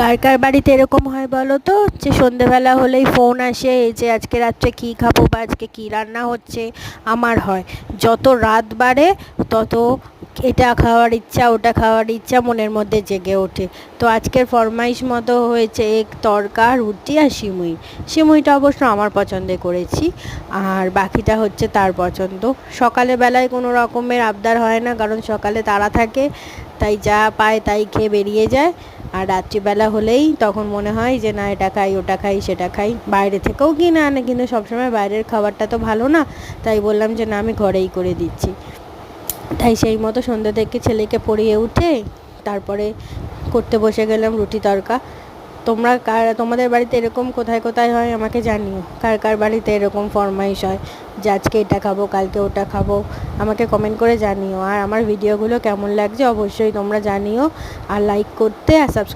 কার কার বাড়িতে এরকম হয় বলো তো, যে সন্ধেবেলা হলেই ফোন আসে যে আজকে রাত্রে কী খাবো বা আজকে কী রান্না হচ্ছে। আমার হয়, যত রাত বাড়ে তত এটা খাওয়ার ইচ্ছা ওটা খাওয়ার ইচ্ছা মনের মধ্যে জেগে ওঠে। তো আজকের ফরমাইশ মতো হয়েছে এক তড়কা, রুটি আর সিমুই। সিমুইটা অবশ্য আমার পছন্দে করেছি, আর বাকিটা হচ্ছে তার পছন্দ। সকালে বেলায় কোনো রকমের আবদার হয় না, কারণ সকালে তাড়া থাকে, তাই যা পায় তাই খেয়ে বেরিয়ে যায়। আর রাত্রিবেলা হলেই তখন মনে হয় যে না এটা খাই ওটা খাই সেটা খাই, বাইরে থেকেও কিনে আনে, কিন্তু সবসময় বাইরের খাবারটা তো ভালো না। তাই বললাম যে না আমি ঘরেই করে দিচ্ছি। তাই সেই মতো সন্ধ্যা থেকে ছেলেকে পড়িয়ে উঠে তারপরে করতে বসে গেলাম রুটি তড়কা। তোমাদের বাড়িতে এরকম কোথায় কোথায় হয় আমাকে জানিও। কার কার বাড়িতে এরকম ফরমাইশ হয় যে আজকে এটা খাবো কালকে ওটা খাবো, আমাকে কমেন্ট করে জানিও। আর আমার ভিডিওগুলো কেমন লাগছে অবশ্যই তোমরা জানিও, আর লাইক করতে আর সাবস্ক্রাইব